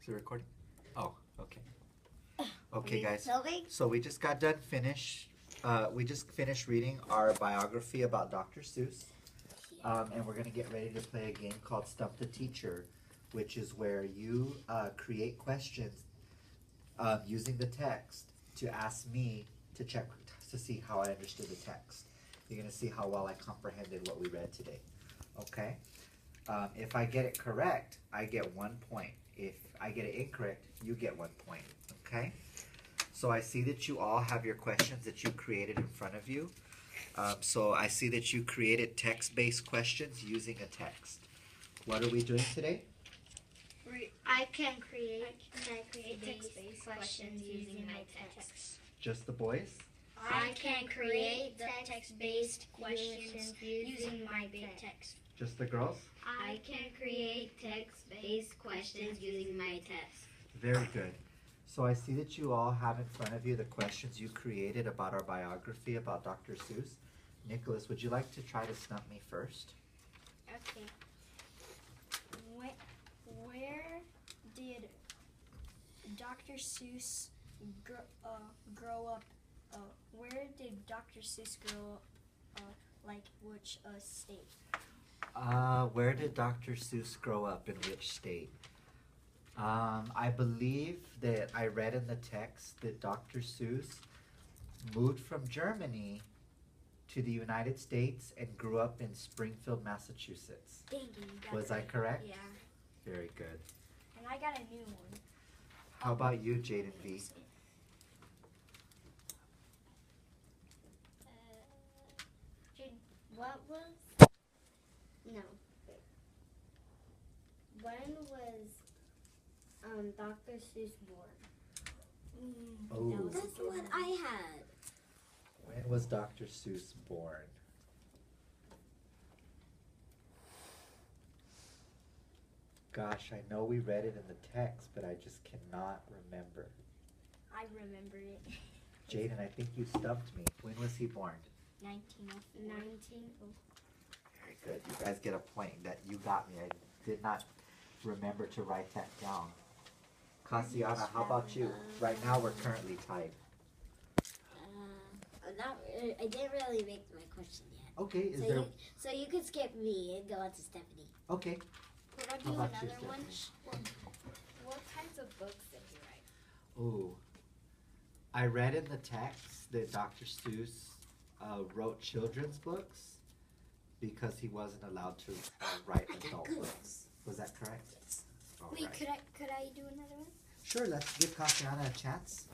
Is it recording? Oh, okay. Okay, guys. So we just got done we just finished reading our biography about Dr. Seuss. And we're going to get ready to play a game called Stump the Teacher, which is where you create questions using the text to ask me to check to see how I understood the text. You're going to see how well I comprehended what we read today. Okay? If I get it correct, I get 1 point. If I get it incorrect, you get 1 point. Okay? So I see that you all have your questions that you created in front of you. So I see that you created text-based questions using a text. What are we doing today? I can create text-based questions using my text. Just the boys? I can create text-based questions using my text. Just the girls? I can create text-based questions using my text. Very good. So I see that you all have in front of you the questions you created about our biography about Dr. Seuss. Nicholas, would you like to try to stump me first? Okay. Where did Dr. Seuss grow up? Where did Dr. Seuss grow up? Like which state? Where did Dr. Seuss grow up, in which state? I believe that I read in the text that Dr. Seuss moved from Germany to the United States and grew up in Springfield, Massachusetts. Dang, you got Was I correct? Yeah. Very good. And I got a new one. How about you, Jaden V? What was? No. When was Dr. Seuss born? Oh. That's what I had. When was Dr. Seuss born? Gosh, I know we read it in the text, but I just cannot remember. I remember it. Jaden, I think you stumped me. When was he born? 1904. Very good. You guys get a point that you got me. I did not remember to write that down. Cassiana, how about you? Right now we're currently tied. I didn't really make my question yet. Okay, So you could skip me and go on to Stephanie. Okay. Could I do How about you, another one? Stephanie? What kinds of books did you write? Ooh. I read in the text that Dr. Seuss wrote children's books because he wasn't allowed to write adult books. Was that correct? Yes. All Wait, right. could I do another one? Sure, let's give Cassiana a chance.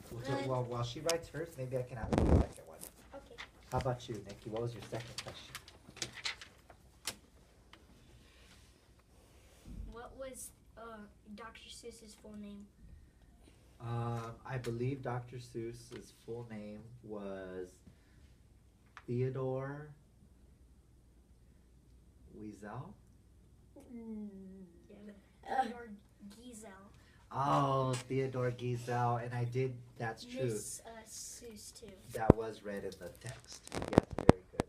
While she writes hers, maybe I can ask you the second one. Okay. How about you, Nikki? What was your second question? What was Dr. Seuss's full name? I believe Dr. Seuss's full name was Theodore Wiesel. Theodore Giesel. Oh, Theodore Giesel, and that's true. Miss Seuss too. That was read in the text. Yes, very good.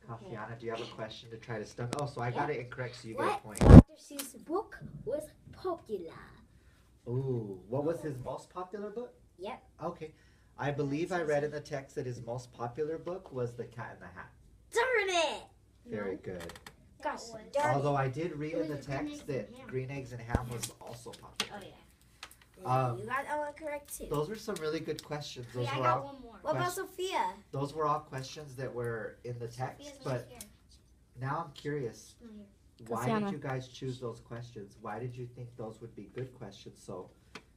Cassiana, do you have a question to try to stump? Oh, so I got it incorrect, so you get a point. Dr. Seuss' book was popular. Ooh, what was his most popular book? Yep. Okay. I believe I read in the text that his most popular book was The Cat in the Hat. Darn it! Very good. Gosh, was- darn it. Although I did read in the was Green text Eggs and that Ham. green eggs and ham was also popular. Oh, yeah. Um, You got that one correct, too. Those were some really good questions. Those Yeah, I were got all one more. What about Sophia? those were all questions that were in the text. Sophia's But not here. now I'm curious. Not here. Why Cassiana. did you guys choose those questions? Why did you think those would be good questions? So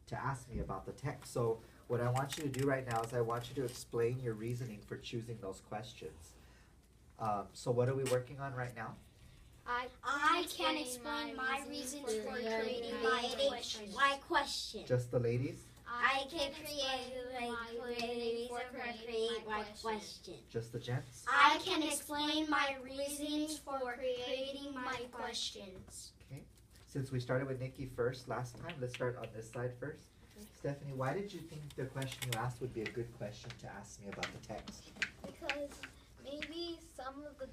to ask me about the text. So what I want you to do right now is I want you to explain your reasoning for choosing those questions. So what are we working on right now? I can explain my reasons for creating my questions. My question. Just the ladies? I can create my question. Just the gents? I can explain my reasons for creating my questions. Okay. Since we started with Nikki first last time, let's start on this side first. Stephanie, why did you think the question you asked would be a good question to ask me about the text? Because maybe some of the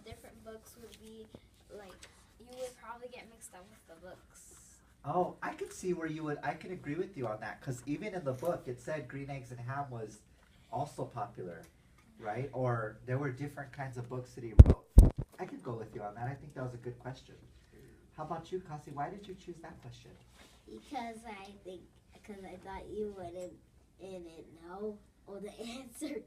different books would be like, you would probably get mixed up with the books. Oh, I could see where you would. I can agree with you on that because even in the book it said green eggs and ham was also popular, right? Or there were different kinds of books that he wrote. I could go with you on that. I think that was a good question. How about you, Kasi? Why did you choose that question? Because I thought you wouldn't know all the answer.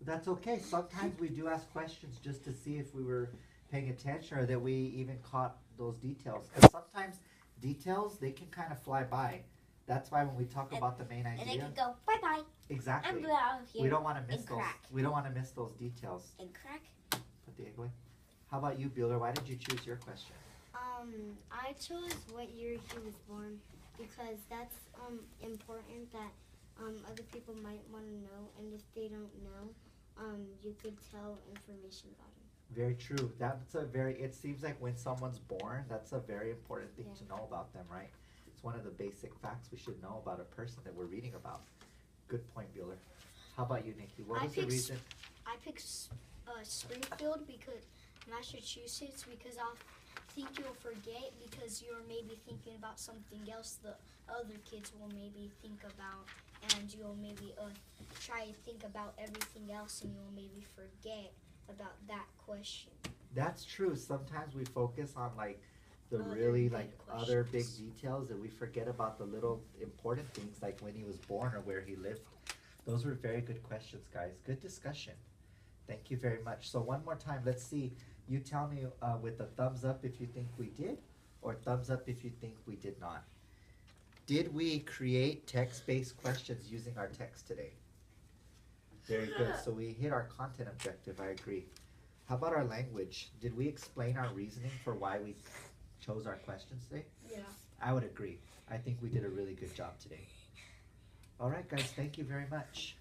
That's okay. Sometimes we do ask questions just to see if we were paying attention or that we even caught those details. Because sometimes details, they can kind of fly by. That's why when we talk about the main idea. And they can go bye-bye. Exactly. I'm out of here. We don't want to miss and those. crack. We don't want to miss those details. And crack. Put the egg away. How about you, Bueller? Why did you choose your question? I chose what year he was born because that's important that other people might want to know, and if they don't know, you could tell information about him. Very true. It seems like when someone's born, that's a very important thing to know about them, right? It's one of the basic facts we should know about a person that we're reading about. Good point, Bueller. How about you, Nikki? What was the reason? I picked Springfield because Massachusetts because I'll think you'll forget because you're maybe thinking about something else the other kids will maybe think about, and you'll maybe try to think about everything else and you'll maybe forget about that question. That's true. Sometimes we focus on like the Other really big other big questions. details and we forget about the little important things like when he was born or where he lived. Those were very good questions, guys. Good discussion. Thank you very much. So one more time, let's see. You tell me with a thumbs up if you think we did, or thumbs up if you think we did not. Did we create text-based questions using our text today? Very good. So we hit our content objective, I agree. How about our language? Did we explain our reasoning for why we chose our questions today? Yeah. I would agree. I think we did a really good job today. All right, guys, thank you very much.